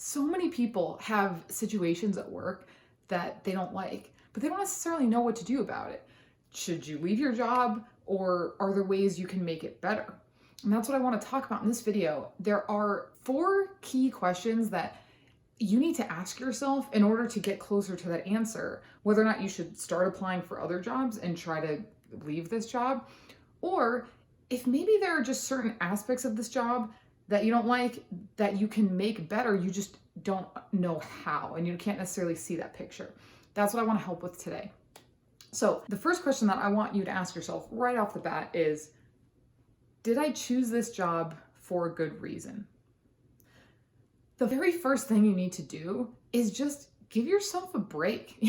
So many people have situations at work that they don't like, but they don't necessarily know what to do about it. Should you leave your job, or are there ways you can make it better? And that's what I want to talk about in this video. There are 4 key questions that you need to ask yourself in order to get closer to that answer, whether or not you should start applying for other jobs and try to leave this job, or if maybe there are just certain aspects of this job that you don't like that you can make better, you just don't know how, and you can't necessarily see that picture. That's what I want to help with today. So the first question that I want you to ask yourself right off the bat is, did I choose this job for a good reason? The very first thing you need to do is just give yourself a break.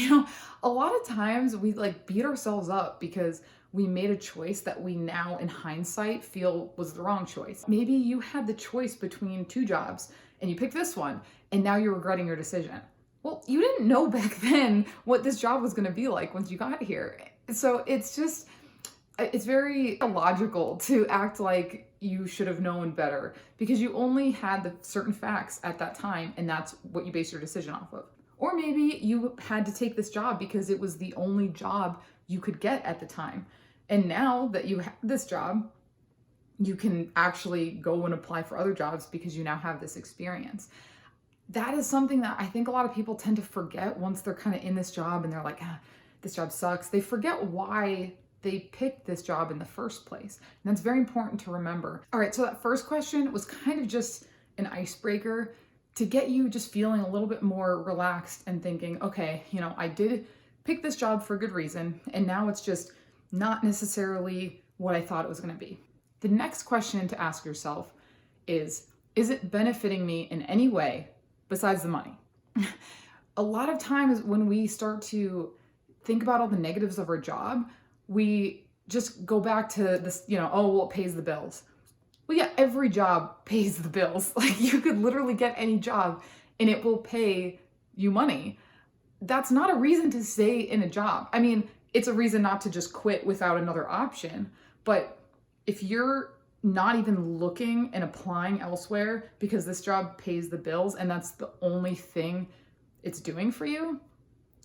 A lot of times we beat ourselves up because we made a choice that we now in hindsight feel was the wrong choice. Maybe you had the choice between 2 jobs and you picked this one and now you're regretting your decision. Well, you didn't know back then what this job was going to be like once you got here. So it's very illogical to act like you should have known better because you only had the certain facts at that time and that's what you base your decision off of. Or maybe you had to take this job because it was the only job you could get at the time. And now that you have this job, you can actually go and apply for other jobs because you now have this experience. That is something that I think a lot of people tend to forget once they're kind of in this job and they're like, this job sucks. They forget why they picked this job in the first place. And that's very important to remember. All right, so that first question was kind of just an icebreaker to get you just feeling a little bit more relaxed and thinking, okay, I did pick this job for a good reason, and now it's just not necessarily what I thought it was going to be. The next question to ask yourself is it benefiting me in any way besides the money? A lot of times when we start to think about all the negatives of our job, we just go back to this, it pays the bills. Well, yeah, every job pays the bills. You could literally get any job and it will pay you money. That's not a reason to stay in a job. I mean, it's a reason not to just quit without another option. But if you're not even looking and applying elsewhere because this job pays the bills and that's the only thing it's doing for you,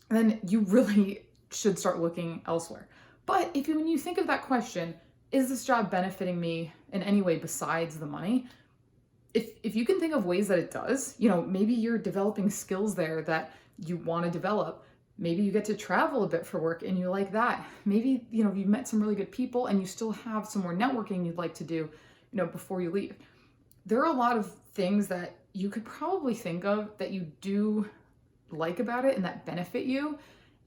then you really should start looking elsewhere. But when you think of that question, is this job benefiting me in any way besides the money? If you can think of ways that it does, maybe you're developing skills there that you want to develop. Maybe you get to travel a bit for work and you like that. Maybe, you've met some really good people and you still have some more networking you'd like to do, before you leave. There are a lot of things that you could probably think of that you do like about it and that benefit you.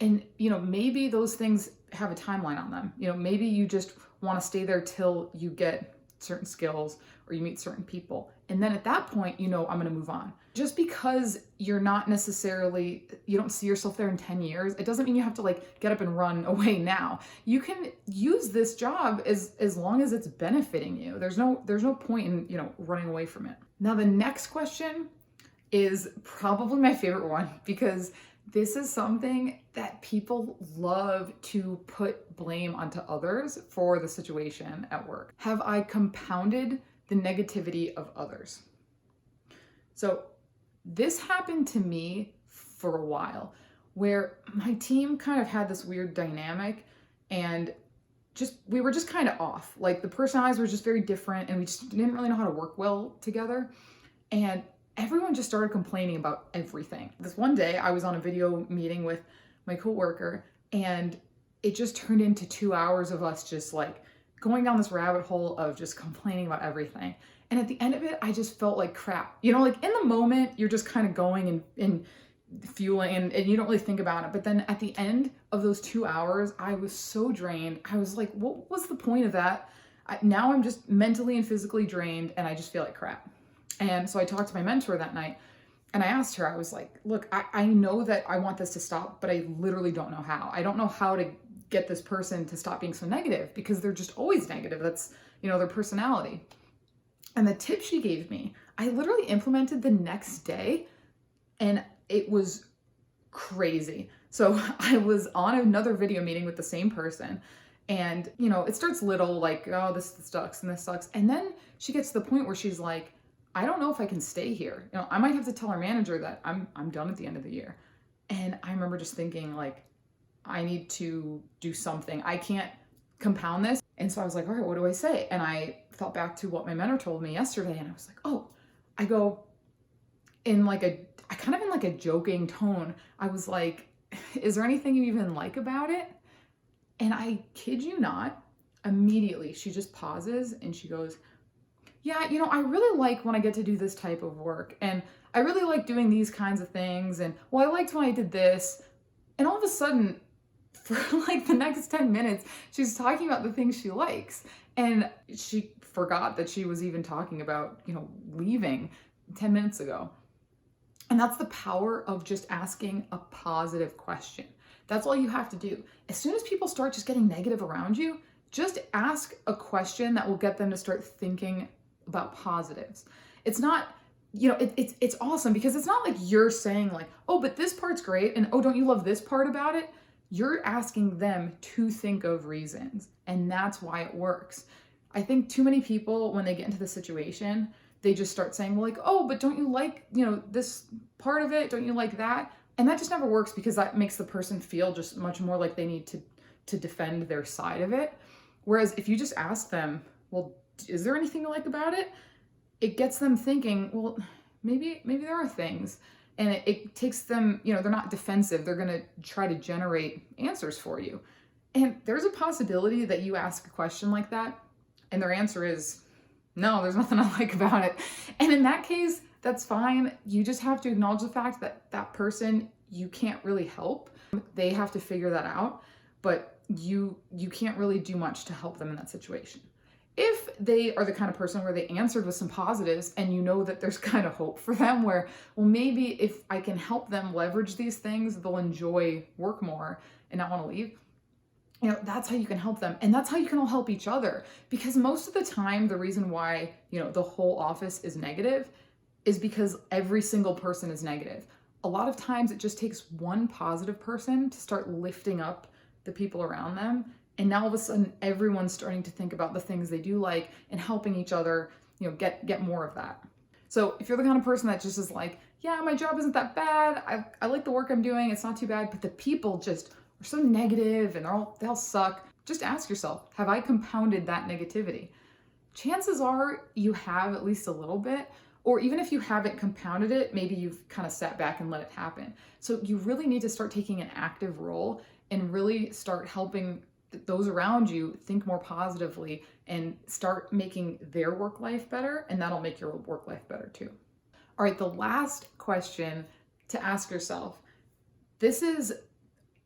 And, maybe those things have a timeline on them. Maybe you just want to stay there till you get certain skills or you meet certain people. And then at that point, I'm going to move on. Just because you're not necessarily, you don't see yourself there in 10 years, it doesn't mean you have to get up and run away now. You can use this job as long as it's benefiting you. There's no point in, running away from it. Now, the next question is probably my favorite one because this is something that people love to put blame onto others for the situation at work. Have I compounded the negativity of others? So this happened to me for a while where my team kind of had this weird dynamic and we were just kind of off. The personalities were just very different and we just didn't really know how to work well together. And everyone just started complaining about everything. This one day I was on a video meeting with my coworker and it just turned into 2 hours of us just going down this rabbit hole of just complaining about everything. And at the end of it, I just felt like crap. In the moment, you're just kind of going and fueling and you don't really think about it. But then at the end of those 2 hours, I was so drained. I was like, what was the point of that? Now I'm just mentally and physically drained and I just feel like crap. And so I talked to my mentor that night and I asked her, I was like, look, I know that I want this to stop, but I literally don't know how. I don't know how to get this person to stop being so negative because they're just always negative. That's, their personality. And the tip she gave me, I literally implemented the next day and it was crazy. So I was on another video meeting with the same person and, it starts little oh, this sucks and this sucks. And then she gets to the point where she's like, I don't know if I can stay here. I might have to tell our manager that I'm done at the end of the year. And I remember just thinking like, I need to do something. I can't compound this. And so I was like, all right, what do I say? And I thought back to what my mentor told me yesterday, and I was like, oh, I go in like I kind of in like a joking tone. I was like, is there anything you even like about it? And I kid you not, immediately she just pauses and she goes, yeah, I really like when I get to do this type of work. And I really like doing these kinds of things. And well, I liked when I did this. And all of a sudden, for like the next 10 minutes, she's talking about the things she likes. And she forgot that she was even talking about, leaving 10 minutes ago. And that's the power of just asking a positive question. That's all you have to do. As soon as people start just getting negative around you, just ask a question that will get them to start thinking about positives. It's not, it's awesome because it's not like you're saying like, oh, but this part's great. And oh, don't you love this part about it? You're asking them to think of reasons. And that's why it works. I think too many people, when they get into the situation, they just start saying, well, like, oh, but don't you like, this part of it? Don't you like that? And that just never works because that makes the person feel just much more like they need to defend their side of it. Whereas if you just ask them, well, is there anything you like about it? It gets them thinking, well, maybe there are things. And it takes them, they're not defensive. They're going to try to generate answers for you. And there's a possibility that you ask a question like that and their answer is, no, there's nothing I like about it. And in that case, that's fine. You just have to acknowledge the fact that that person, you can't really help. They have to figure that out, but you can't really do much to help them in that situation. If they are the kind of person where they answered with some positives and you know that there's kind of hope for them where, well, maybe if I can help them leverage these things, they'll enjoy work more and not want to leave. That's how you can help them. And that's how you can all help each other. Because most of the time, the reason why, the whole office is negative is because every single person is negative. A lot of times it just takes one positive person to start lifting up the people around them. And now all of a sudden, everyone's starting to think about the things they do like and helping each other, get more of that. So if you're the kind of person that just is like, yeah, my job isn't that bad. I like the work I'm doing. It's not too bad. But the people just are so negative and they all suck. Just ask yourself, have I compounded that negativity? Chances are you have at least a little bit, or even if you haven't compounded it, maybe you've kind of sat back and let it happen. So you really need to start taking an active role and really start helping those around you think more positively and start making their work life better, and that'll make your work life better too. All right, the last question to ask yourself. This is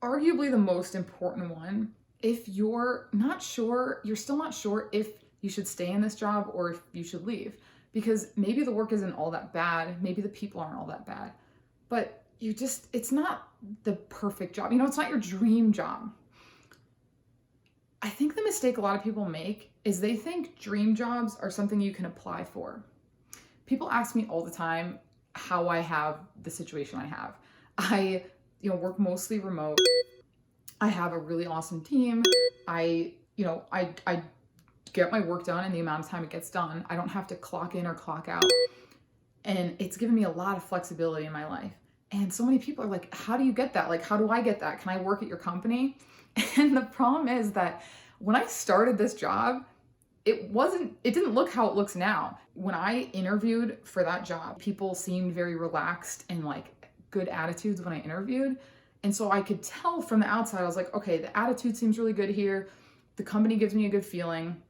arguably the most important one. If you're not sure, you're still not sure if you should stay in this job or if you should leave, because maybe the work isn't all that bad, maybe the people aren't all that bad, but it's not the perfect job. It's not your dream job. I think the mistake a lot of people make is they think dream jobs are something you can apply for. People ask me all the time how I have the situation I have. I, work mostly remote. I have a really awesome team. I get my work done in the amount of time it gets done. I don't have to clock in or clock out. And it's given me a lot of flexibility in my life. And so many people are like, how do you get that? Like, how do I get that? Can I work at your company? And the problem is that when I started this job, it didn't look how it looks now. When I interviewed for that job, people seemed very relaxed and like good attitudes when I interviewed. And so I could tell from the outside, I was like, okay, the attitude seems really good here. The company gives me a good feeling.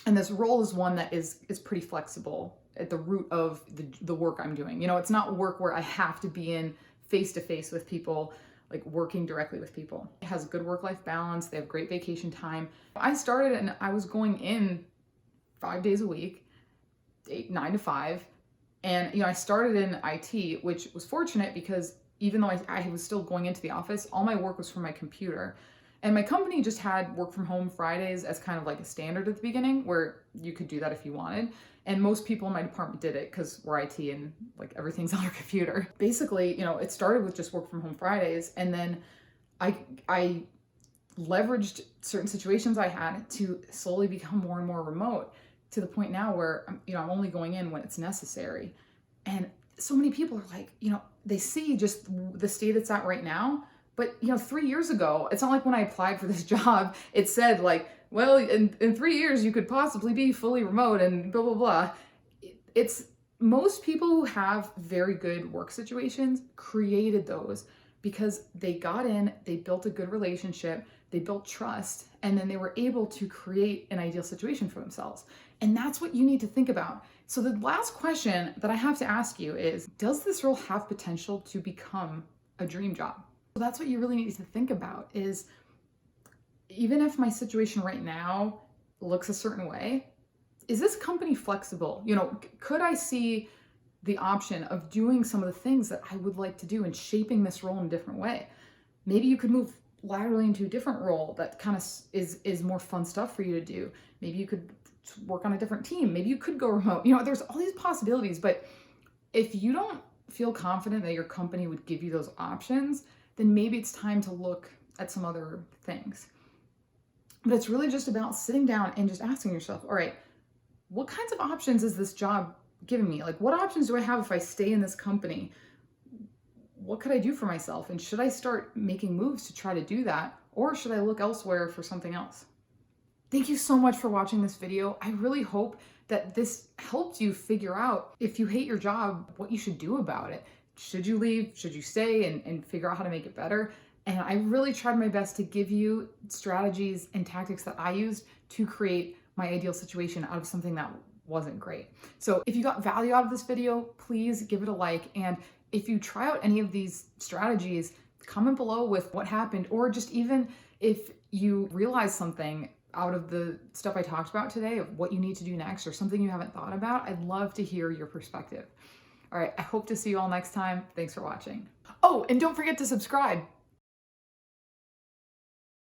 And this role is one that is pretty flexible at the root of the work I'm doing. It's not work where I have to be in face-to-face with people, like working directly with people. It has a good work-life balance. They have great vacation time. I started and I was going in 5 days a week, 9 to 5. And, I started in IT, which was fortunate because even though I was still going into the office, all my work was from my computer. And my company just had work from home Fridays as kind of like a standard at the beginning where you could do that if you wanted. And most people in my department did it because we're IT and like everything's on our computer. Basically, it started with just work from home Fridays. And then I leveraged certain situations I had to slowly become more and more remote to the point now where I'm only going in when it's necessary. And so many people are like, they see just the state it's at right now. But 3 years ago, it's not like when I applied for this job, it said like, well, in 3 years you could possibly be fully remote and blah blah blah. It's most people who have very good work situations created those because they got in, they built a good relationship, they built trust, and then they were able to create an ideal situation for themselves. And that's what you need to think about. So the last question that I have to ask you is, does this role have potential to become a dream job? So that's what you really need to think about is, even if my situation right now looks a certain way, is this company flexible? Could I see the option of doing some of the things that I would like to do and shaping this role in a different way? Maybe you could move laterally into a different role that kind of is more fun stuff for you to do. Maybe you could work on a different team. Maybe you could go remote. There's all these possibilities, but if you don't feel confident that your company would give you those options, then maybe it's time to look at some other things. But it's really just about sitting down and just asking yourself, all right, what kinds of options is this job giving me? Like, what options do I have if I stay in this company? What could I do for myself? And should I start making moves to try to do that? Or should I look elsewhere for something else? Thank you so much for watching this video. I really hope that this helped you figure out, if you hate your job, what you should do about it. Should you leave? Should you stay and figure out how to make it better? And I really tried my best to give you strategies and tactics that I used to create my ideal situation out of something that wasn't great. So if you got value out of this video, please give it a like. And if you try out any of these strategies, comment below with what happened, or just even if you realize something out of the stuff I talked about today of what you need to do next or something you haven't thought about, I'd love to hear your perspective. All right, I hope to see you all next time. Thanks for watching. Oh, and don't forget to subscribe.